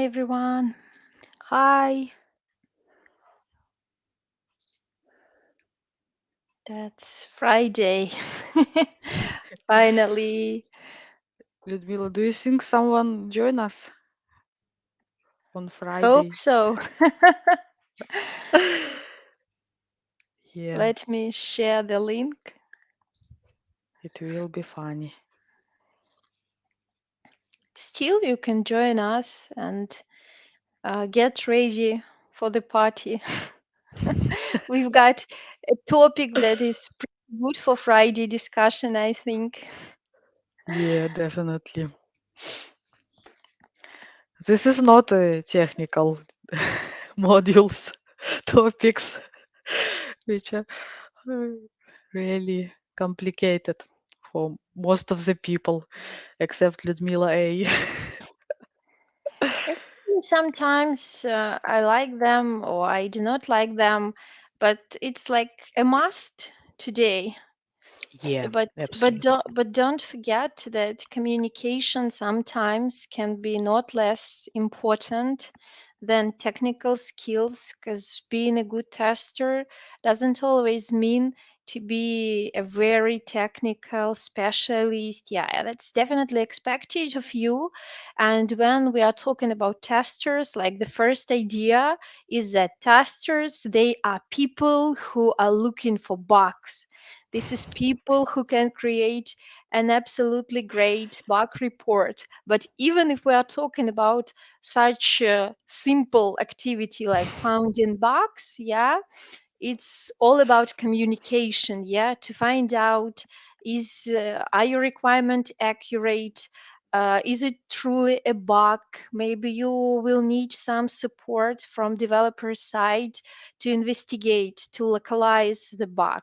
Hi everyone. Hi. That's Friday. Finally. Людмила, do you think someone join us on Hope Friday? so. Yeah, Let me share the link. it will be funny. Still, you can join us and get ready for the party. We've got a topic that is pretty good for Friday discussion, I think. Yeah, definitely. This is not a technical modules topics, which are uh, really complicated for most of the people, except Ludmila A. Actually, sometimes I like them or I do not like them, but it's like a must today. Yeah, But absolutely. don't forget that communication sometimes can be not less important than technical skills, because being a good tester doesn't always mean to be a very technical specialist. Yeah, that's definitely expected of you. And when we are talking about testers, like the first idea is that testers, they are people who are looking for bugs. This is people who can create an absolutely great bug report. But even if we are talking about such a simple activity like finding bugs, yeah, it's all about communication, yeah, to find out is are your requirement accurate, is it truly a bug? Maybe you will need some support from developer side to investigate, to localize the bug.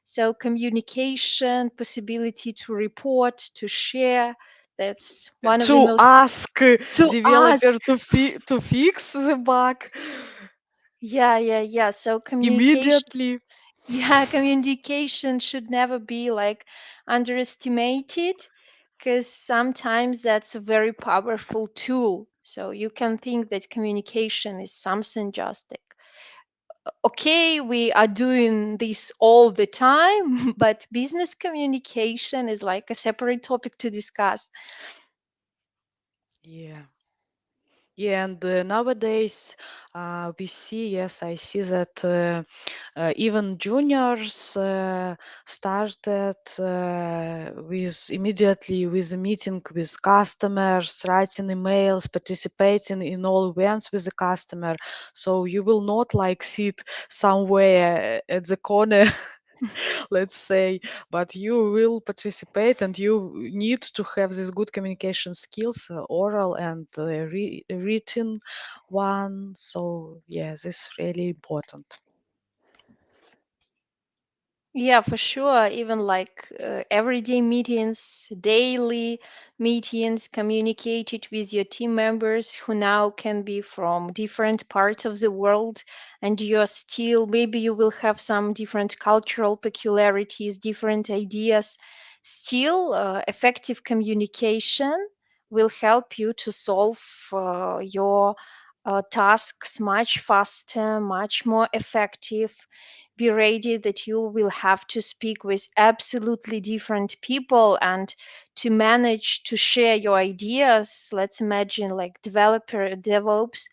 So communication, possibility to report, to share, that's one of the To most ask to ask. developer to fix the bug Yeah, so communication. immediately. Yeah, communication should never be like underestimated, because sometimes that's a very powerful tool. So you can think that communication is something just like, okay, we are doing this all the time, but business communication is like a separate topic to discuss. Yeah. Yeah, and nowadays we see, yes, I see that even juniors started with immediately with a meeting with customers, writing emails, participating in all events with the customer. So you will not like sit somewhere at the corner, let's say, but you will participate and you need to have these good communication skills, oral and written one. So yeah, this is really important. Yeah, for sure. Even like everyday meetings, daily meetings, communicated with your team members who now can be from different parts of the world, and you're still, maybe you will have some different cultural peculiarities, different ideas. Still, effective communication will help you to solve your tasks much faster, much more effective. Be ready that you will have to speak with absolutely different people and to manage to share your ideas. Let's imagine like developer DevOps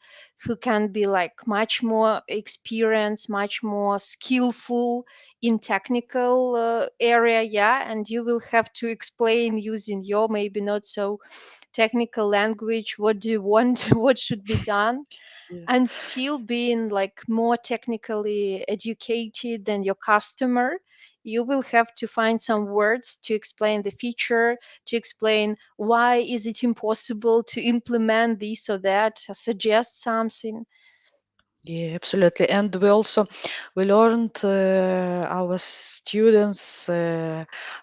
who can be like much more experienced, much more skillful in technical area, yeah, and you will have to explain using your maybe not so technical language what do you want, what should be done, Yeah. and still being like more technically educated than your customer. You will have to find some words to explain the feature, to explain why is it impossible to implement this or that, suggest something. Yeah, absolutely. And we also we learned our students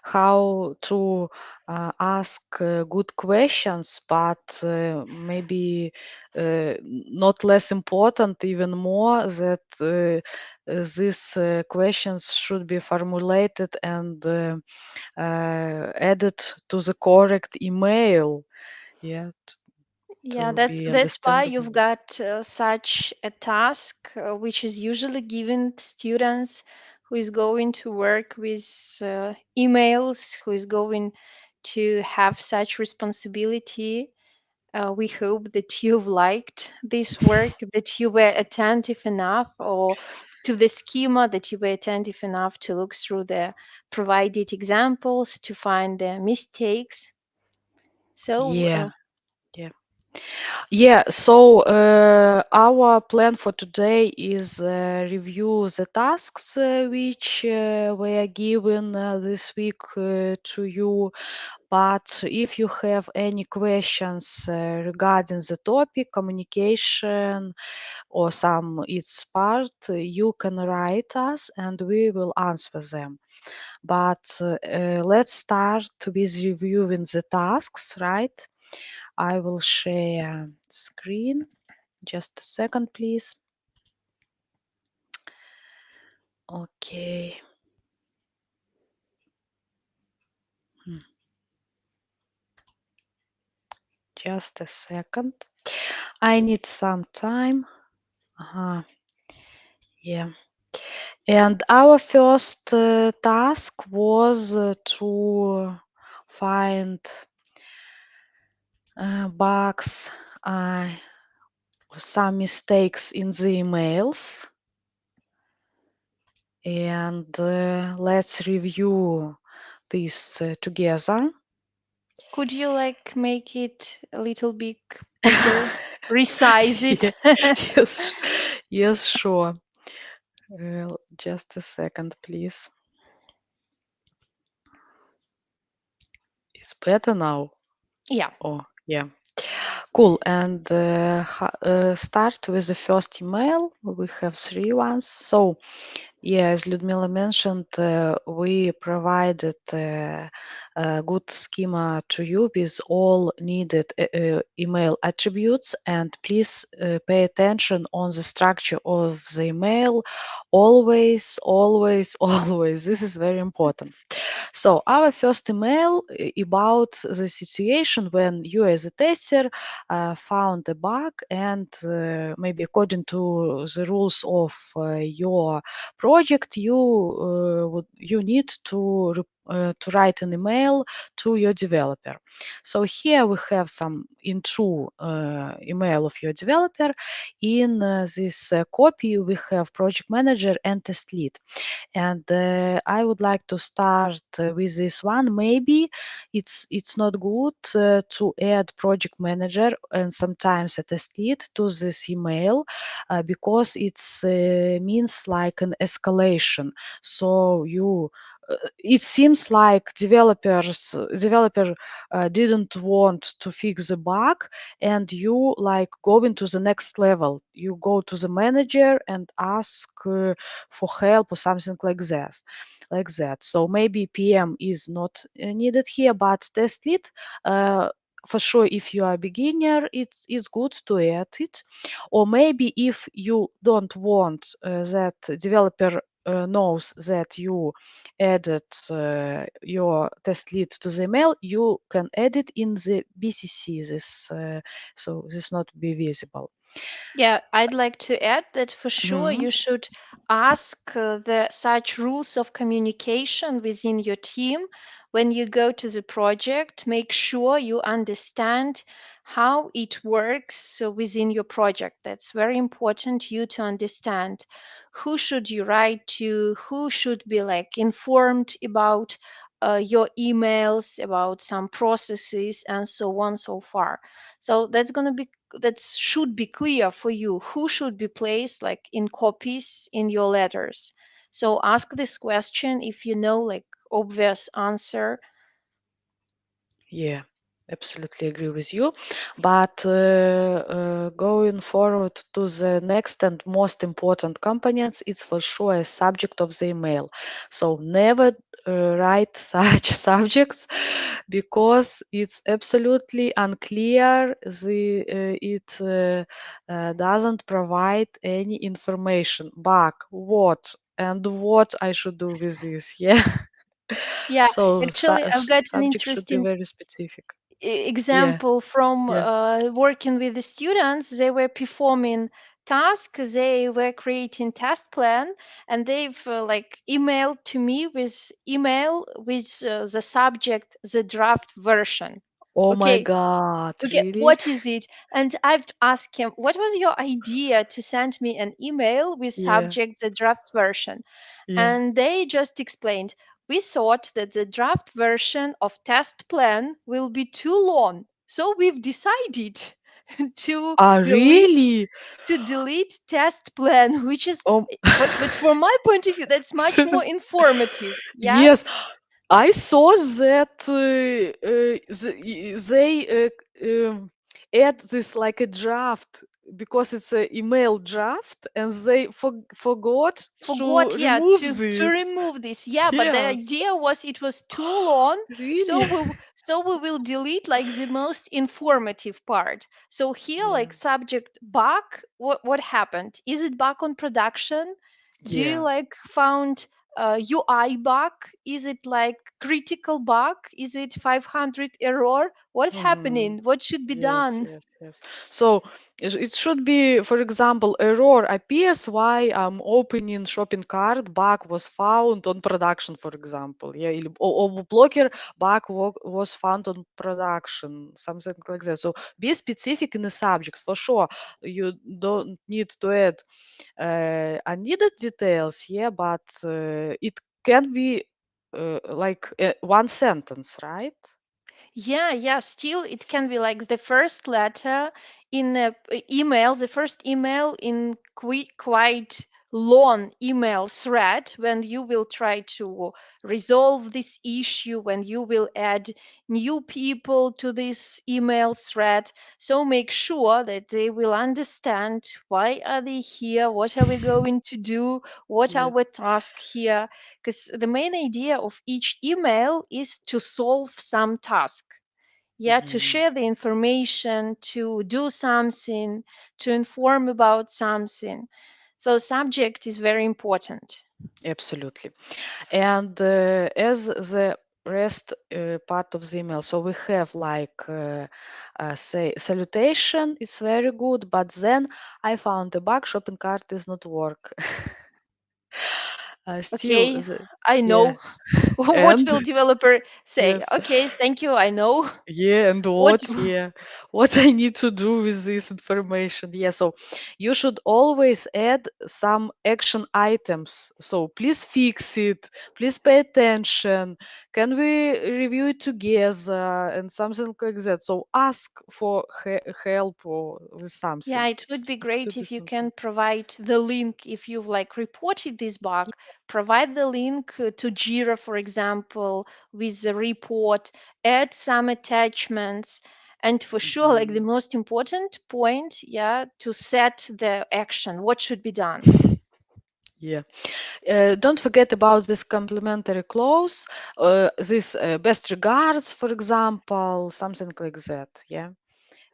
how to ask good questions, but maybe not less important, even more that these questions should be formulated and added to the correct email. Yeah. Yeah, to be that's why you've understandable. got such a task, which is usually given to students who is going to work with emails, who is going to have such responsibility. We hope that you've liked this work, that you were attentive enough, or to the schema, that you were attentive enough to look through the provided examples to find the mistakes. So, Yeah, yeah. Yeah, so our plan for today is review the tasks which were given this week to you. But if you have any questions regarding the topic, communication, or some its part, you can write us and we will answer them. But let's start with reviewing the tasks, right? I will share screen. Just a second, please. Okay. Hmm, just a second. I need some time. Uh-huh. Yeah. And our first task was to find bugs, uh, some mistakes in the emails. And let's review this together. could you like make it a little bit bigger, resize Yeah, it? yes, yes, sure. Just a second, please. It's better now. Yeah. Oh, yeah. Cool. And start with the first email. We have three ones. So, yeah, as Ludmila mentioned, we provided a good schema to you with all needed email attributes. And please pay attention on the structure of the email. Always, always, always. This is very important. So our first email about the situation when you as a tester found a bug and maybe according to the rules of your project, you need to write an email to your developer. So here we have some intro email of your developer. In this copy, we have project manager and test lead. And I would like to start with this one. Maybe it's not good to add project manager and sometimes a test lead to this email because it's means like an escalation. So you it seems like developer didn't want to fix the bug, and you like going to the next level. You go to the manager and ask for help or something like that. Like that. So maybe PM is not needed here, but test lead. Uh, for sure, if you are a beginner, it's good to add it. Or maybe if you don't want that developer knows that you added your test lead to the email, you can add it in the BCC. So this not be visible. Yeah, I'd like to add that for sure Mhm. you should ask the such rules of communication within your team when you go to the project. Make sure you understand how it works within your project. That's very important you to understand who should you write to, who should be like informed about your emails, about some processes, and so on so far. So that's going to be that should be clear for you who should be placed like in copies in your letters. So ask this question if you know like obvious answer. Yeah, absolutely agree with you. But going forward to the next and most important components, it's for sure a subject of the email. So never write such subjects because it's absolutely unclear. It doesn't provide any information. Bug, what, and what I should do with this? Yeah. Yeah, So actually I've got an subject should be interesting very specific. Yeah, example from yeah. working with the students. They were performing tasks, they were creating task plan, and they've like emailed to me with email with the subject the draft version. Oh my Okay, God, okay, really? what is it? And I've asked him, what was your idea to send me an email with Yeah, subject the draft version? yeah. And they just explained, we thought that the draft version of test plan will be too long, so we've decided to Ah, delete really? test plan, which is, Oh, but from my point of view, that's much more informative. Yeah. yes. I saw that they add this like a draft because it's an email draft, and they forgot to Forgot, yeah, remove to this. remove this. Yeah, but the Yes, idea was it was too long, so really. we will delete like the most informative part. So here, Yeah, like subject bug, what happened? Is it bug on production? Do you yeah. like found UI bug? Is it like critical bug? Is it 500 error? What's Mm-hmm. happening? What should be Yes, done? yes, yes. So it should be, for example, error appears why I'm opening shopping cart, bug was found on production, for example. Yeah, or blocker bug was found on production, something like that. So be specific in the subject for sure. You don't need to add unneeded details, yeah, but it can be like one sentence, right? Yeah, yeah, still it can be like the first letter in the email, the first email in quite long email thread when you will try to resolve this issue, when you will add new people to this email thread. So make sure that they will understand why are they here, what are we going to do, what Yeah. are our tasks here, because the main idea of each email is to solve some task, yeah, to Mhm. share the information, to do something, to inform about something. So subject is very important. Absolutely. And as the rest part of the email, so we have like say salutation, it's very good, but then I found a bug, shopping cart does not work. Still, Okay, I yeah, know. What and will developer say? yes. Okay, thank you, I know. Yeah, and What? what? Yeah, what I need to do with this information? Yeah, so you should always add some action items. So please fix it. Please pay attention. Can we review it together and something like that? So ask for help or with something. Yeah, it would be It great could be if you something. can provide the link if you've like reported this bug. Provide the link to Jira, for example, with the report, add some attachments, and for sure, like the Mhm. most important point, yeah, to set the action, what should be done. Yeah. Don't forget about this complimentary clause, this best regards, for example, something like that. Yeah.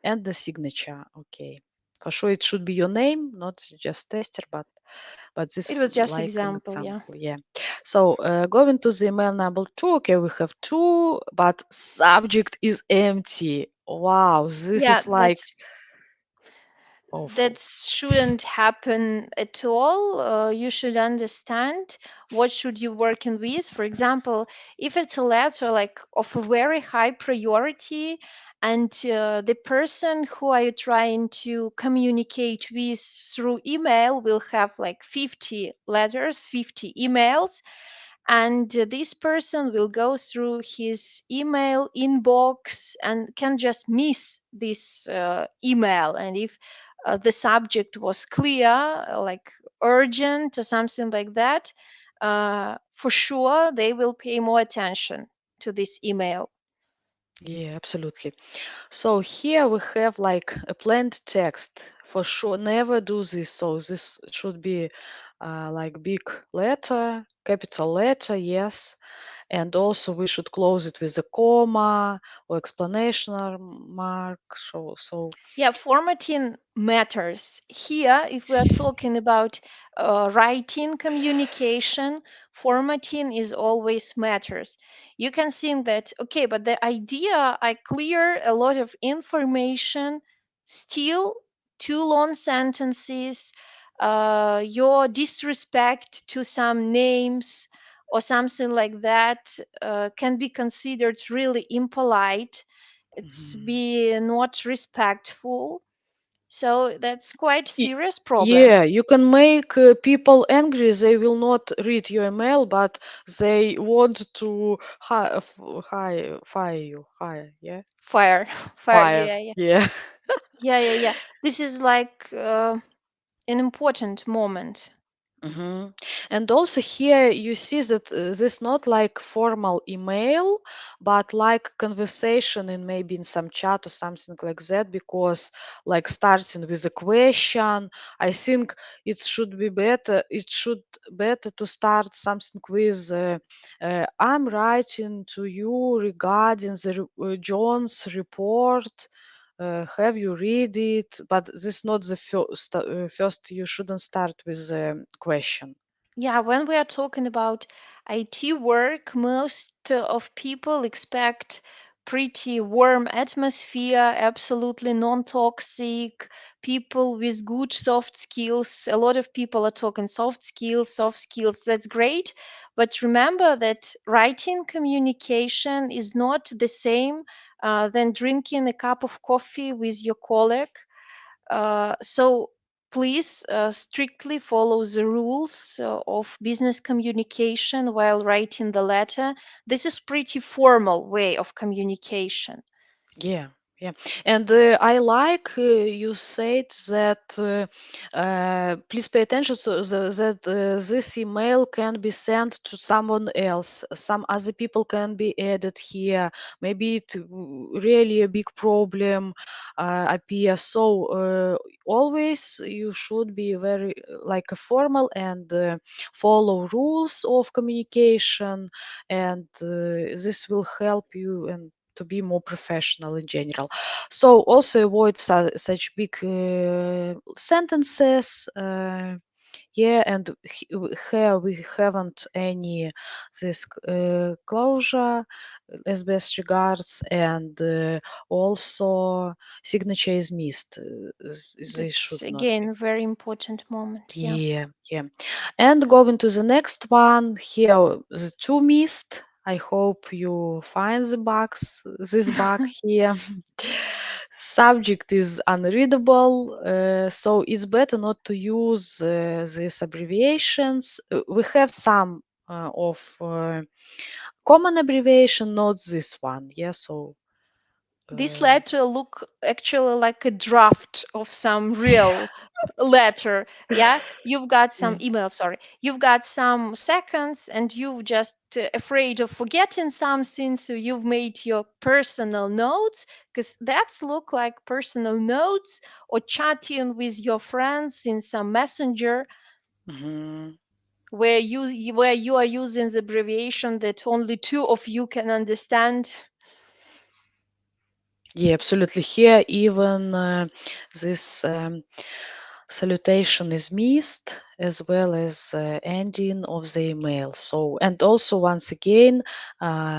And the signature. Okay. For sure, it should be your name, not just tester, but this It was just like an example, yeah. example. Yeah. So going to the email number two. Okay, we have two, but subject is empty. Wow, this Yeah, is like awful. that shouldn't happen at all. You should understand what should you working with. For example, if it's a letter like of a very high priority, and the person who are you trying to communicate with through email will have like 50 letters, 50 emails, and this person will go through his email inbox and can just miss this email. And if the subject was clear, like urgent or something like that, for sure they will pay more attention to this email. Yeah, absolutely. So here we have like a plain text. For sure, never do this. So this should be like big letter, capital letter, yes. and also we should close it with a comma or explanation mark. So Yeah, formatting matters. Here, if we are talking about writing communication, formatting is always matters. You can think that, okay, but the idea I clear a lot of information, still two long sentences, your disrespect to some names or something like that can be considered really impolite. It's mhm. be not respectful, so that's quite Y- serious problem. Yeah, you can make people angry. They will not read your email, but they want to fire you. Hire, yeah, Fire. Fire, fire. yeah, yeah, Yeah. yeah. This is like an important moment. hmm And also here you see that this not like formal email, but like conversation in maybe in some chat or something like that, because like starting with a question, I think it should be better. It should better to start something with I'm writing to you regarding the John's report. Have you read it? But this is not the first. First, you shouldn't start with the question. Yeah, when we are talking about IT work, most of people expect pretty warm atmosphere, absolutely non-toxic, people with good soft skills. A lot of people are talking soft skills, soft skills. That's great, but remember that writing communication is not the same than drinking a cup of coffee with your colleague. So please strictly follow the rules of business communication while writing the letter. This is pretty formal way of communication. Yeah, yeah. And I like you said that please pay attention so that this email can be sent to someone else. Some other people can be added here. Maybe it really a big problem appear. So always you should be very like a formal and follow rules of communication, and this will help you and to be more professional in general. So also avoid such big sentences. Yeah, and here we haven't any this closure as best regards, and also signature is missed. They That's should not be. again very important moment. Yeah. Yeah, yeah. And going to the next one, here the two missed. I hope you find the bugs, this bug here. Subject is unreadable, so it's better not to use these abbreviations. We have some of common abbreviation, not this one. Yeah, so This uh, letter look actually like a draft of some real letter. Yeah, you've got some yeah. email, sorry, you've got some seconds and you've just afraid of forgetting something, so you've made your personal notes, because that's look like personal notes or chatting with your friends in some messenger, Mhm. where you are using the abbreviation that only two of you can understand. Yeah, absolutely. Here, even this salutation is missed, as well as ending of the email. So, and also once again,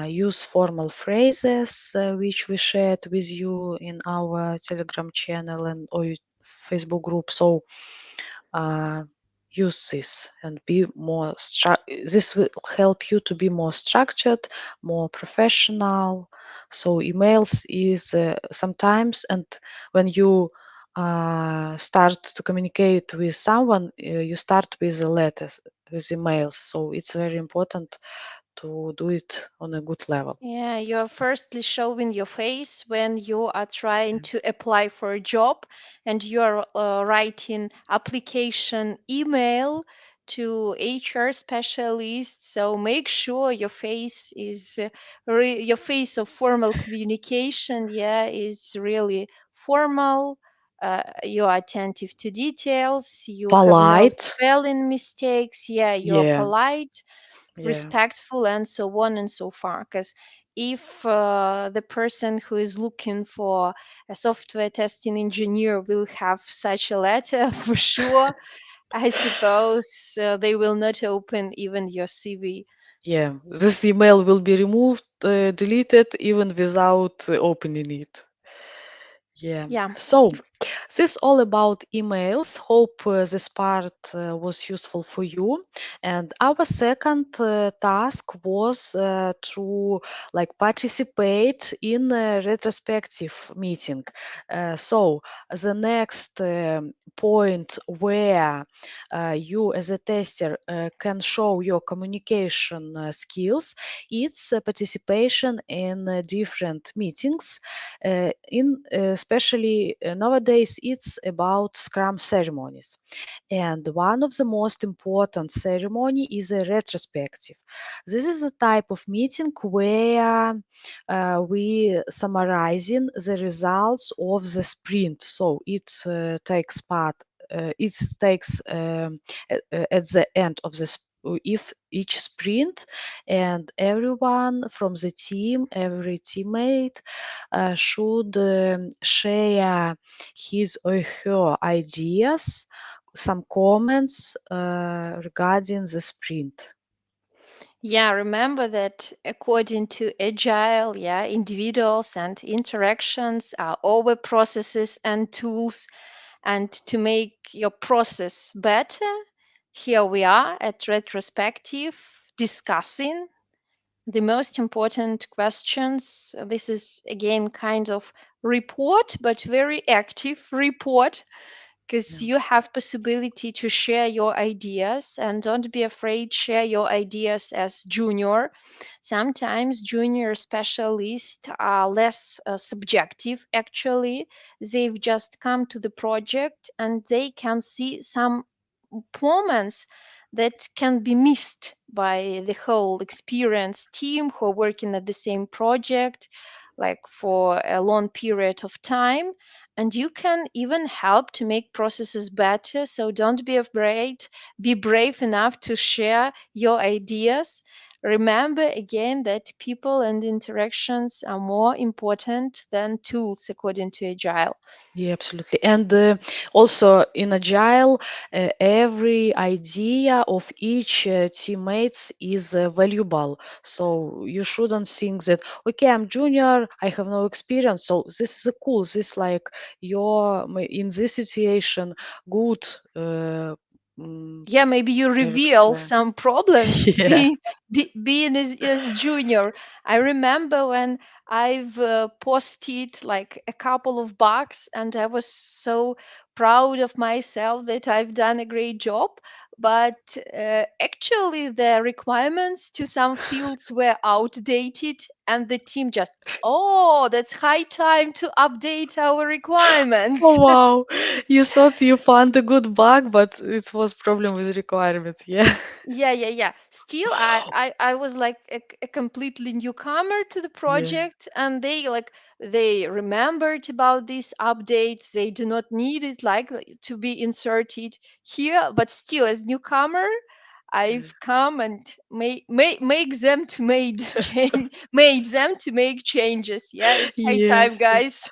use formal phrases which we shared with you in our Telegram channel and or Facebook group. So, uh, use this and be more. This will help you to be more structured, more professional. So emails is sometimes, and when you start to communicate with someone, you start with the letters, with emails. So it's very important to do it on a good level. Yeah, you are firstly showing your face when you are trying to apply for a job and you are writing application email to HR specialists. So make sure your face is your face of formal communication. Yeah, is really formal. You are attentive to details. You have no Polite. spelling mistakes. Yeah, you are Yeah. polite. Yeah. respectful, and so on and so far. Because if the person who is looking for a software testing engineer will have such a letter, for sure, I suppose they will not open even your CV. Yeah. This email will be removed, deleted even without opening it. Yeah. Yeah. So, this all about emails. Hope this part was useful for you. And our second task was to like participate in a retrospective meeting. So the next point where you as a tester can show your communication skills, it's participation in different meetings in especially nowadays it's about scrum ceremonies, and one of the most important ceremony is a retrospective. This is a type of meeting where we summarizing the results of the sprint, so it takes part it takes at the end of the if each sprint, and everyone from the team, every teammate should share his or her ideas, some comments regarding the sprint. Yeah, remember that according to Agile, yeah, individuals and interactions are over processes and tools. And to make your process better, here we are at retrospective discussing the most important questions. This is again kind of report, but very active report, because Yeah. you have possibility to share your ideas, and don't be afraid, share your ideas as junior. Sometimes junior specialists are less subjective. Actually, they've just come to the project and they can see some moments that can be missed by the whole experienced team who are working at the same project like for a long period of time. And you can even help to make processes better. So don't be afraid, be brave enough to share your ideas. Remember again that people and interactions are more important than tools according to Agile. Yeah, absolutely. And also in Agile, every idea of each teammates is valuable. So you shouldn't think that, okay, I'm junior, I have no experience. So this is a cool. This like your in this situation, good. Mm, Yeah, maybe you I would reveal explain. some problems Yeah. being as junior. I remember when I've posted like a couple of bugs, and I was so proud of myself that I've done a great job. But actually, the requirements to some fields were outdated, and the team just, oh, that's high time to update our Oh requirements. wow, you thought you found a good bug, but it was problem with requirements. Yeah. Yeah. Still, I was like a completely newcomer to the Yeah. project, and they remembered about these updates. They do not need it to be inserted here, but still, as newcomer, I've come and make them to made change, made them to make changes. Yeah, it's high time, Yes. guys.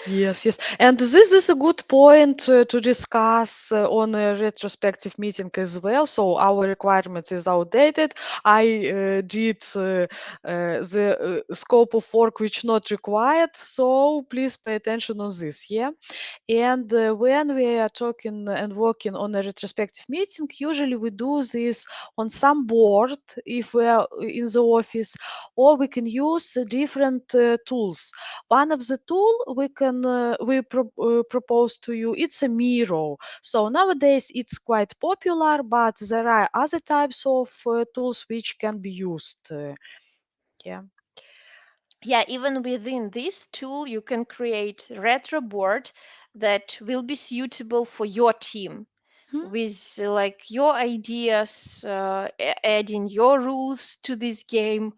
Yes, yes. And this is a good point to discuss on a retrospective meeting as well. So our requirements is outdated. I did the scope of work which not required. So please pay attention on this. Yeah. And when we are talking and working on a retrospective meeting, usually we do this on some board if we are in the office, or we can use different tools. One of the tool we propose to you, it's a Miro. So nowadays it's quite popular, but there are other types of tools which can be used. Yeah. Yeah, even within this tool, you can create retro board that will be suitable for your team Mhm. with like your ideas, adding your rules to this game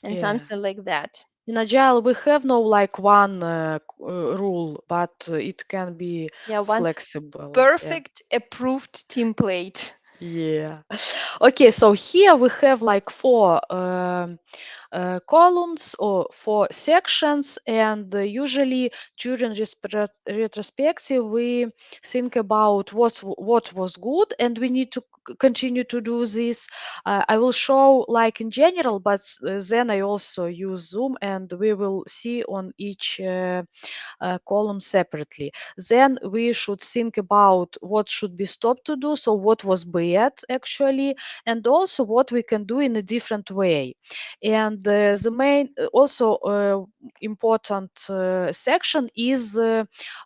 and Yeah. something like that. In Agile, we have no like one rule, but it can be Yeah, one flexible. Yeah. perfect approved template. Yeah. Okay, so here we have like four columns or four sections, and usually during retrospective we think about what was good, and we need to continue to do this. I will show like in general, but then I also use Zoom, and we will see on each column separately. Then we should think about what should be stopped to do, so what was bad actually, and also what we can do in a different way. And the main also important section is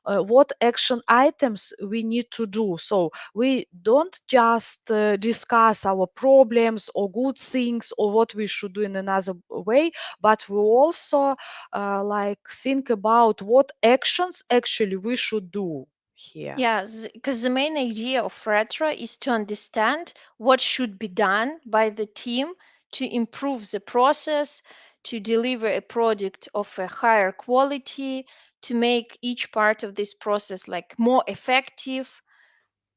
what action items we need to do. So we don't just discuss our problems or good things or what we should do in another way, but we also like think about what actions actually we should do here. Yeah, because the main idea of retro is to understand what should be done by the team to improve the process, to deliver a product of a higher quality, to make each part of this process like more effective,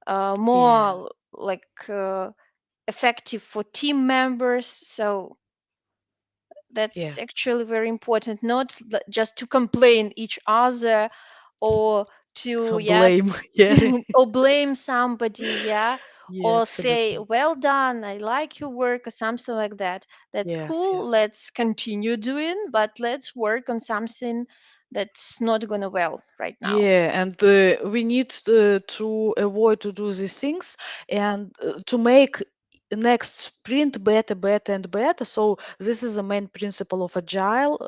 Yeah, more like effective for team members. So yeah. that's actually very important, not just to complain each other or to, yeah, Blame. Yeah. or blame somebody, yeah, Yeah, or say, absolutely. well done, I like your work, or something like that. That's Yes, cool. yes. Let's continue doing, but let's work on something that's not gonna well right now. Yeah, and we need to avoid to do these things and to make next sprint better, better, and better. So this is the main principle of agile.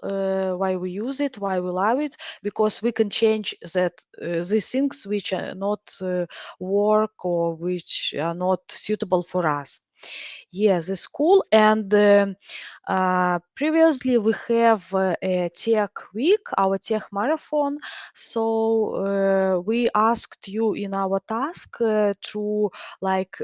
Why we use it, why we love it, because we can change that these things which are not work or which are not suitable for us. Yes, it's cool. And previously we have a tech week, our tech marathon. So we asked you in our task to like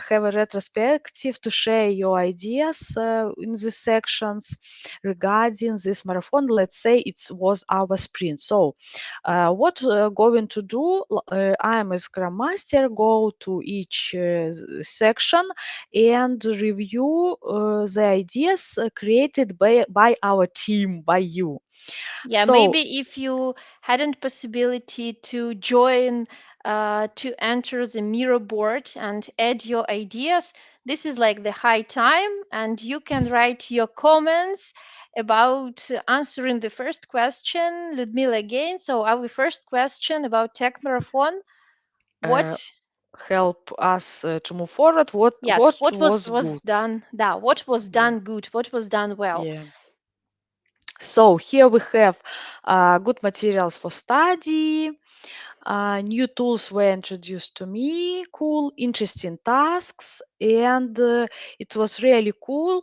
have a retrospective to share your ideas in the sections regarding this marathon. Let's say it was our sprint. So what going to do? I am a Scrum Master. Go to each section and review the ideas created by our team, by you. Yeah, So maybe if you hadn't possibility to join, to enter the mirror board and add your ideas, this is like the high time, and you can write your comments about answering the first question, Ludmila, again. So our first question about Tech Marathon, uh, what, help us to move forward. What yeah, what was was was good? done, da, what was Yeah, done good, what was done well. yeah. So here we have good materials for study. New tools were introduced to me, cool, interesting tasks, and it was really cool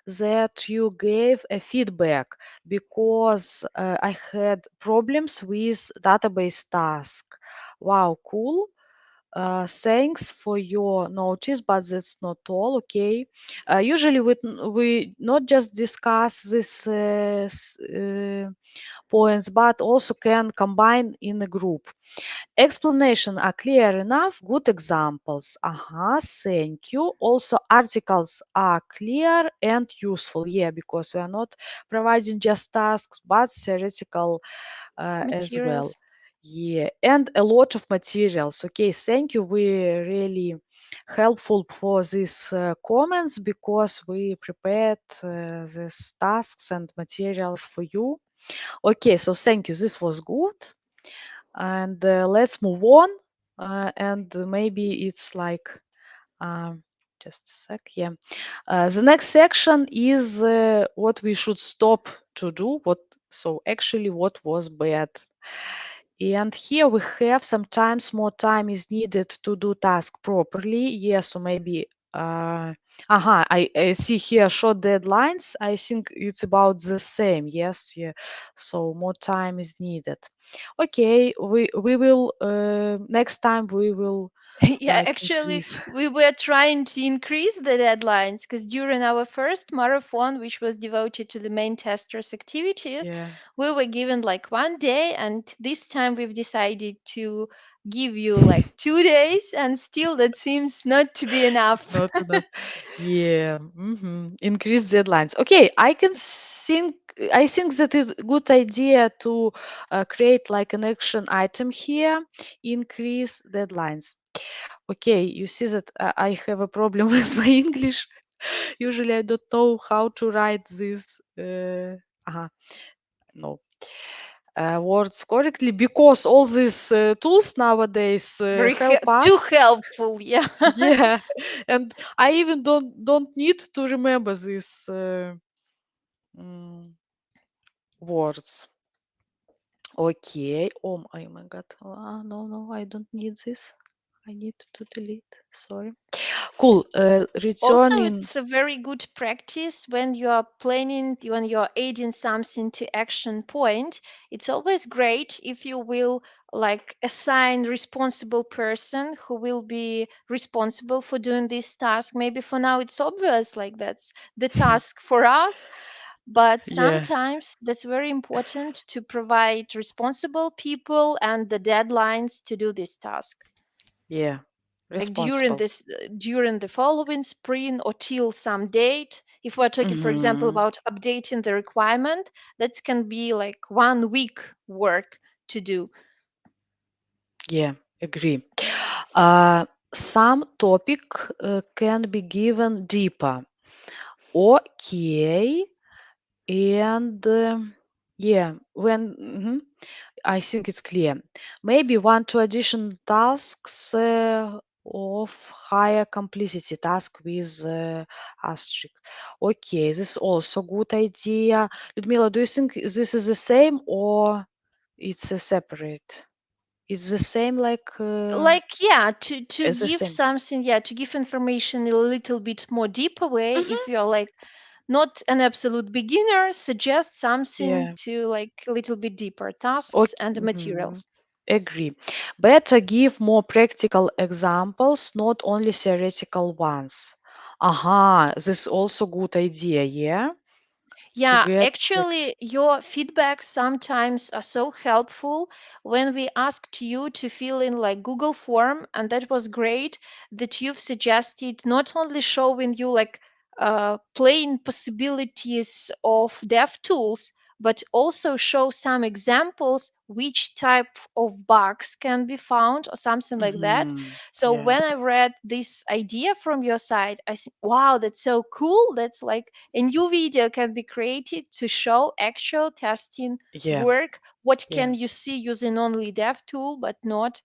that you gave a feedback because I had problems with database task. Wow, cool. Thanks for your notice, but that's not all. Okay. Usually we not just discuss this points, but also can combine in a group. Explanation are clear enough, good examples. Thank you. Also, articles are clear and useful. Yeah, because we are not providing just tasks, but theoretical as well. Materials. Yeah, and a lot of materials. Okay, thank you. We really helpful for these comments because we prepared these tasks and materials for you. Okay, so thank you. This was good. And let's move on. And maybe it's like, um, just a sec. Yeah. The next section is what we should stop to do. So actually, what was bad. And here we have sometimes more time is needed to do task properly. Yes, so maybe. I see here short deadlines. I think it's about the same. Yes, yeah. So more time is needed. Okay, we will next time we will Yeah, like actually, increase. we were trying to increase the deadlines because during our first marathon, which was devoted to the main testers' activities, Yeah. we were given like 1 day, and this time we've decided to give you like 2 days, and still that seems not to be enough. Not enough. Yeah. Increase deadlines. Okay, I think that is good idea to create like an action item here. Increase deadlines. Okay, you see that I have a problem with my English. Usually, I don't know how to write this. No. Words correctly because all these tools nowadays help Too us. helpful, yeah. Yeah, and I even don't need to remember these mm, words. Okay. Oh my God. No, I don't need this. I need to delete. Sorry. Cool. Also, Returning. it's a very good practice when you are planning, when you are adding something to action point. It's always great if you will like assign responsible person who will be responsible for doing this task. Maybe for now it's obvious like that's the task for us, but Yeah, sometimes that's very important to provide responsible people and the deadlines to do this task, yeah. like during Responsible. this during the following sprint or till some date. If we're talking, for example, Hmm. about updating the requirement, that can be like 1 week work to do. Yeah, agree. Uh, some topic can be given deeper. Okay, and yeah, I think it's clear. Maybe one to addition tasks of higher complexity task with asterisk. Okay, this is also good idea. Ludmila, do you think this is the same or it's a separate? It's the same like Like, yeah, to it's the give same. something, yeah, to give information in a little bit more deeper way. If Hmm. you're like not an absolute beginner, suggest something Yeah. to like a little bit deeper tasks Okay. and materials. Agree. Better give more practical examples, not only theoretical ones. Aha, this is also good idea, yeah? To Yeah, get actually, your feedback sometimes are so helpful. When we asked you to fill in like Google form, and that was great that you've suggested not only showing you like plain possibilities of dev tools, but also show some examples which type of bugs can be found or something like that. So Yeah, when I read this idea from your side, I said, wow, that's so cool. That's like a new video can be created to show actual testing yeah, work. What yeah. can you see using only dev tool, but not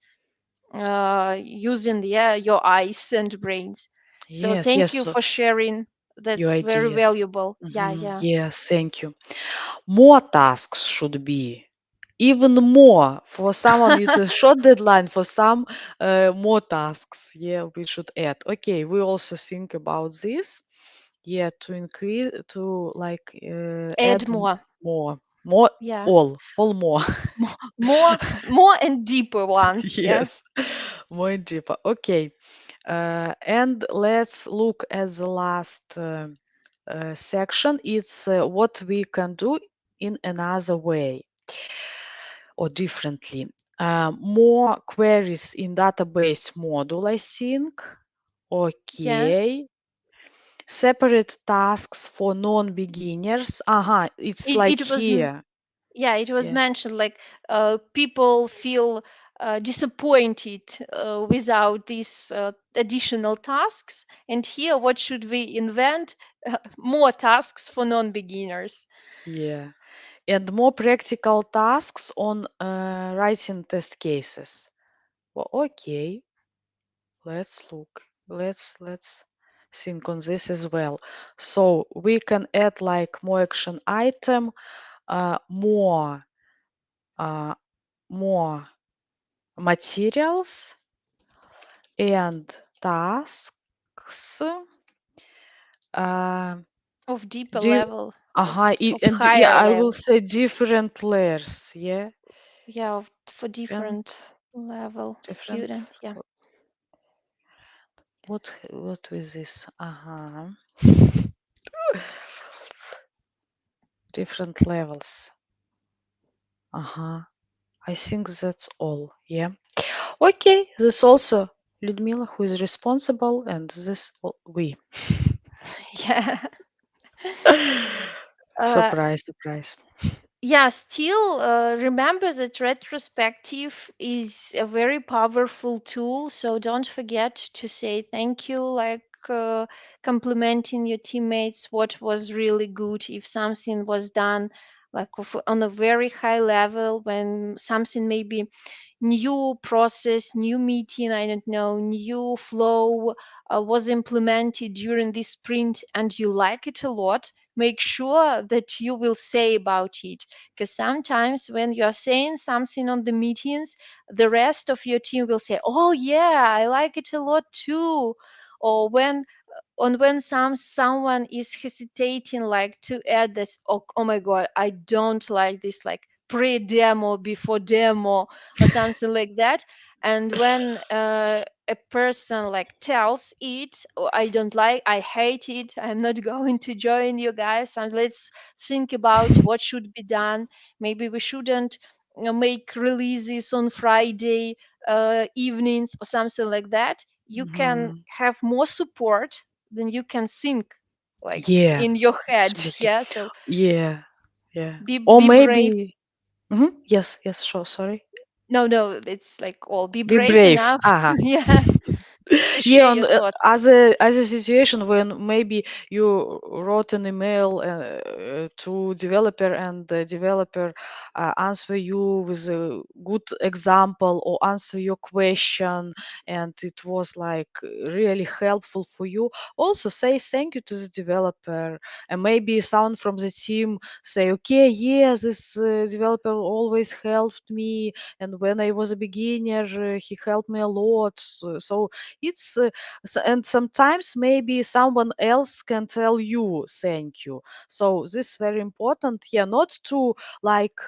using your eyes and brains? So Yes, thank yes. you So for sharing. your That's very ideas. valuable. Yeah, yeah. Yes, thank you. More tasks should be. Even more for someone it's a short deadline for some more tasks, yeah, we should add. Okay, we also think about this, yeah, to increase, to like Add more. more Yeah. all more. More and deeper ones. Yeah. Yes, more deeper. Okay, and let's look at the last section. It's what we can do in another way or differently. More queries in database module, I think. Yeah. Okay. Separate tasks for non-beginners. It's like It was here. yeah, it was Yeah. mentioned like people feel disappointed without these additional tasks, and here what should we invent? More tasks for non-beginners. Yeah. And more practical tasks on writing test cases. Well, okay. Let's look. Let's think on this as well. So we can add like more action item, more uh, more materials and tasks. Uh, Of deeper di- level, of and yeah, higher I will level. say different layers. Yeah, Yeah, for and different level different. student. Yeah. What is this? Different levels. Uh-huh. I think that's all. Yeah. Okay, this also Ludmila who is responsible, and this we. Yeah. uh, Surprise, surprise. yeah, still remember that retrospective is a very powerful tool. So don't forget to say thank you, like complimenting your teammates what was really good. If something was done like on a very high level, when something maybe new process, new meeting, I don't know, new flow was implemented during this sprint and you like it a lot, make sure that you will say about it. Because sometimes when you're saying something on the meetings, the rest of your team will say, oh, yeah, I like it a lot too. Or when someone is hesitating like to add this, oh my god, I don't like this, like pre-demo before demo or something like that. And when a person like tells it, oh, I don't like, I hate it, I'm not going to join you guys, and let's think about what should be done. Maybe we shouldn't make releases on Friday evenings or something like that. You can Mhm. have more support than you can think like Yeah, in your head. absolutely. Yeah, so Yeah, yeah. Or be brave. maybe. Yes, yes, sure. Sorry. No, it's like all be Be brave brave. enough Aha. yeah, to Yeah, share on, your thoughts. as a situation when maybe you wrote an email to developer, and the developer answer you with a good example or answer your question, and it was like really helpful for you. Also say thank you to the developer, and maybe someone from the team say, okay, yeah, this developer always helped me, and when I was a beginner, he helped me a lot. So it's and sometimes maybe someone else can tell you thank you. So this very important. Yeah, not to like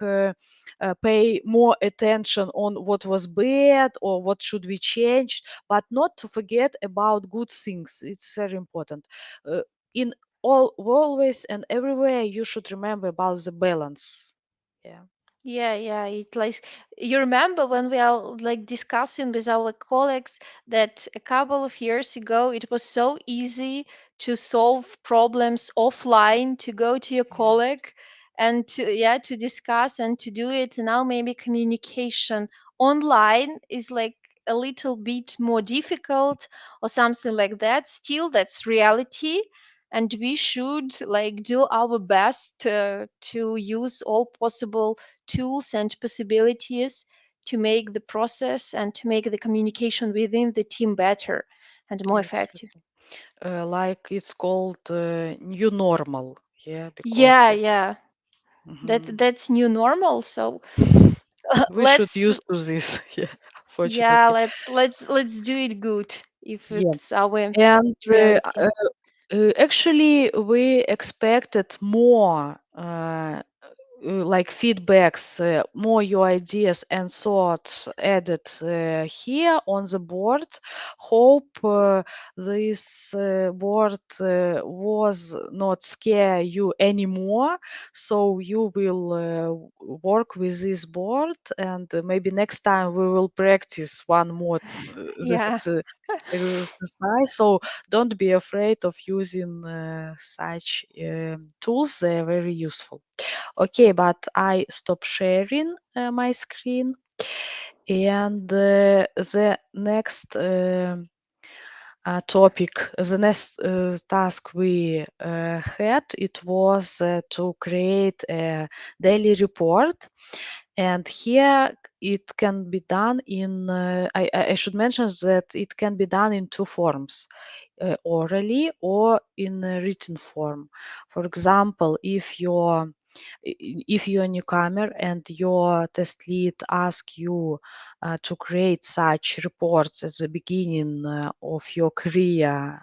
pay more attention on what was bad or what should be changed, but not to forget about good things. It's very important. In always and everywhere, you should remember about the balance. Yeah. Yeah, it like you remember when we are like discussing with our colleagues that a couple of years ago it was so easy to solve problems offline, to go to your Yeah. colleague and to discuss and to do it. Now maybe communication online is like a little bit more difficult or something like that. Still, that's reality, and we should like do our best to use all possible tools and possibilities to make the process and to make the communication within the team better and more Yeah, effective. absolutely. Like it's called new normal. Yeah, because Yeah, it's. yeah. Mhm. That's new normal. So We should let's use to this. Yeah, yeah, fortunately. let's do it good if Yeah, it's our and reality. actually, we expected more like feedbacks, more your ideas and thoughts added here on the board. Hope this board was not scare you anymore, so you will work with this board, and maybe next time we will practice one more this Yeah. exercise. So don't be afraid of using such tools. They are very useful. Okay, but I stop sharing my screen, and the next topic, the next task we had, it was to create a daily report. And here it can be done in, I should mention that it can be done in two forms, orally or in a written form. For example, if you're a newcomer and your test lead asks you to create such reports at the beginning of your career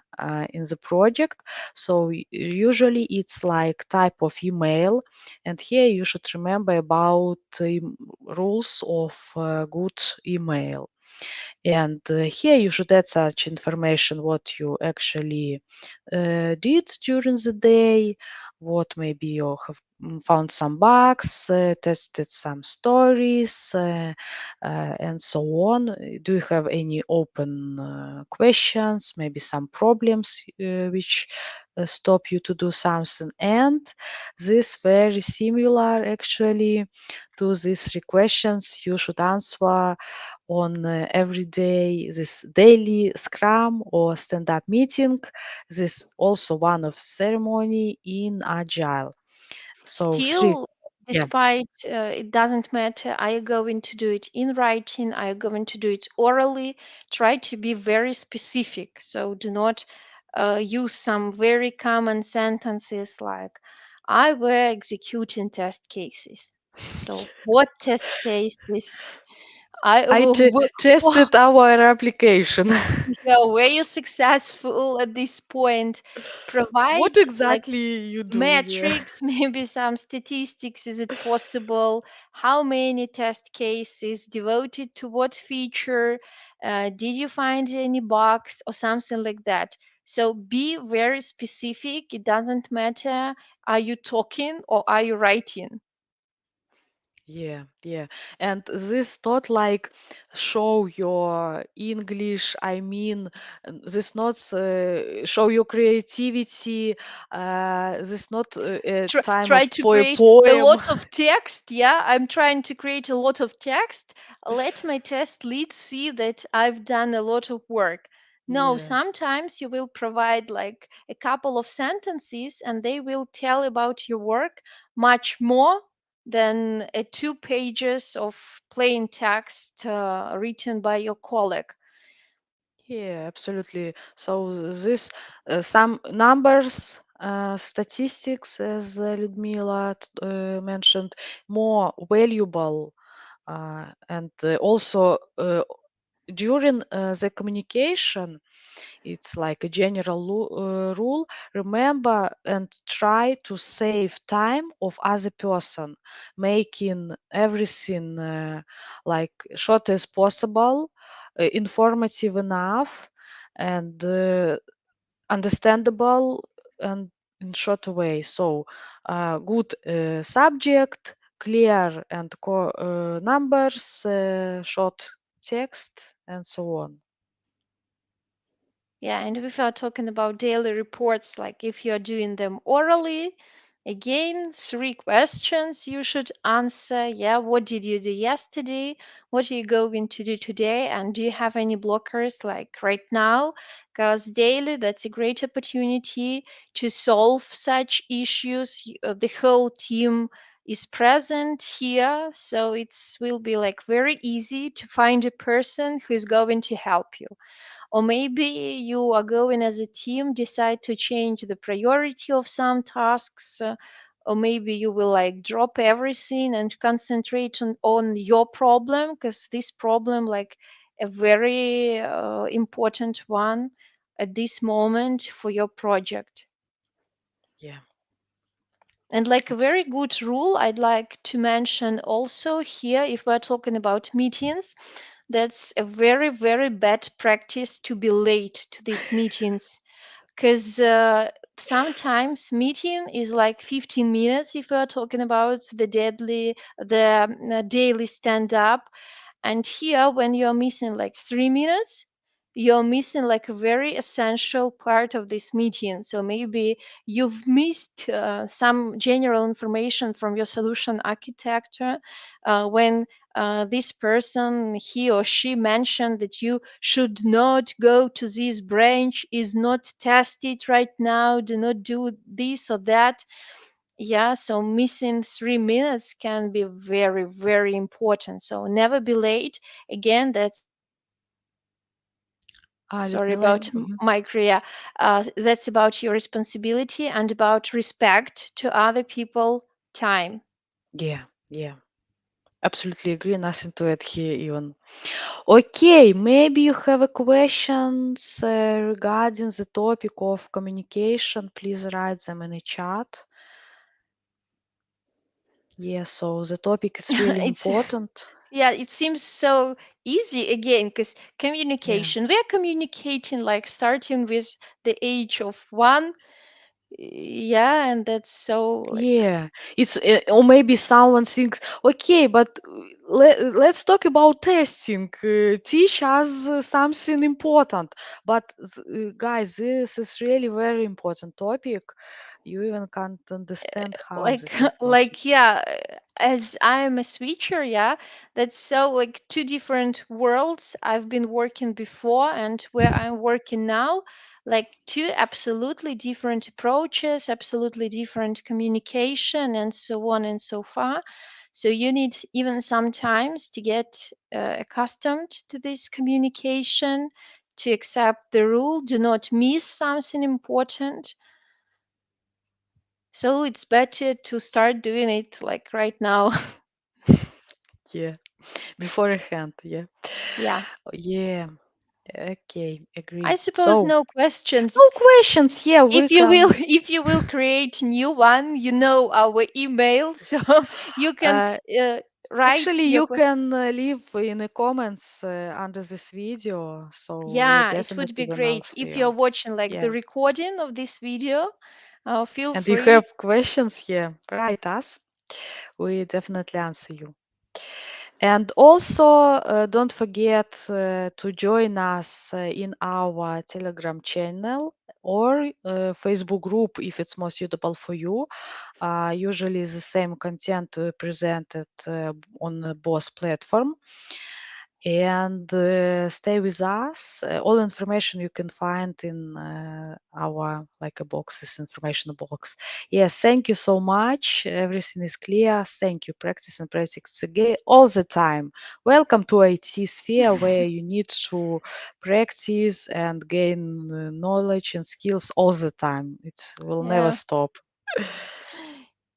in the project, so usually it's like type of email, and here you should remember about rules of good email. And here you should add such information what you actually did during the day, what maybe you have found some bugs, tested some stories, and so on. Do you have any open questions, maybe some problems which stop you to do something? And this very similar actually to these three questions you should answer on every day, this daily scrum or stand-up meeting. This also one of ceremony in agile. So three, Still, yeah, despite it doesn't matter, are you going to do it in writing? Are you going to do it orally? Try to be very specific. So do not use some very common sentences like, I were executing test cases. So, what test cases? I I tested our application. yeah, were you successful at this point? What Provide like exactly you do? Yeah. metrics, maybe some statistics. Is it possible? How many test cases devoted to what feature? Did you find any bugs or something like that? So be very specific. It doesn't matter. Are you talking or are you writing? Yeah, yeah. And this not like show your English, I mean, this not show your creativity, this not a time Try of to create a poem. lot of text. Yeah, I'm trying to create a lot of text. Let my test lead see that I've done a lot of work. No, Yeah. sometimes you will provide like a couple of sentences and they will tell about your work much more than 2 pages of plain text written by your colleague. Yeah, absolutely. So this some numbers, statistics, as Ludmila mentioned, more valuable, and also during the communication, it's like a general rule. Remember and try to save time of other person, making everything like short as possible, informative enough, and understandable and in short way. So, good subject, clear and numbers, short text, and so on. Yeah, and if we are talking about daily reports, like if you're doing them orally, again, 3 questions you should answer. Yeah, what did you do yesterday? What are you going to do today? And do you have any blockers like right now? Because daily, that's a great opportunity to solve such issues. The whole team is present here, so it's will be like very easy to find a person who is going to help you. Or maybe you are going as a team, decide to change the priority of some tasks, or maybe you will like drop everything and concentrate on your problem because this problem like a very important one at this moment for your project. Yeah. And like a very good rule, I'd like to mention also here, if we're talking about meetings, that's a very, very bad practice to be late to these meetings. Because sometimes meeting is like 15 minutes if we're talking about the daily stand up, and here, when you're missing like 3 minutes, you're missing like a very essential part of this meeting. So maybe you've missed some general information from your solution architecture when this person, he or she, mentioned that you should not go to this branch, is not tested right now, do not do this or that. Yeah, so missing 3 minutes can be very, very important. So never be late. Again, that's sorry Людмила, about my career. That's about your responsibility and about respect to other people time. yeah, yeah, absolutely agree. Nothing to add here, even. Okay, maybe you have a questions regarding the topic of communication. Please write them in the chat. Yeah, so the topic is really It's important. yeah, it seems so easy again because Yeah, communication. We are communicating like starting with the age of 1. Yeah, and that's so like Yeah, it's or maybe someone thinks, okay, but let's talk about testing. Teach us something important. But guys, this is really very important topic. You even can't understand how like this important. like yeah, as I am a switcher, yeah, that's so like two different worlds. I've been working before and where I'm working now, like two absolutely different approaches, absolutely different communication, and so on and so far. So you need even sometimes to get accustomed to this communication, to accept the rule, do not miss something important. So it's better to start doing it like right now. Yeah, beforehand. Yeah, Yeah. yeah. Okay, I agree. suppose So, no no questions. questions. Yeah, we If you will can. if you will create new one, you know our email, so you can Uh, uh, write Actually, your you question. can leave in the comments under this video, so we Yeah, it would definitely be will great answer if you. you're watching like Yeah. the recording of this video. Feel And if you free. have questions, yeah, write us. We definitely answer you. And also, don't forget to join us in our Telegram channel or Facebook group if it's more suitable for you. Usually, the same content presented on both platform. And stay with us. All information you can find in our like a boxes information box. Yes, thank you so much. Everything is clear. Thank you. Practice and practice again all the time. Welcome to IT sphere where you need to practice and gain knowledge and skills all the time. It will never Yeah. stop.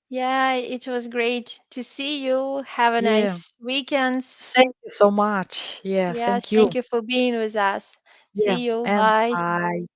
Yeah, it was great to see you. Have a Yeah. nice weekend. Thank you so much. Yeah. Yes, Thank you. thank you for being with us. Yeah. See you. And Bye. bye.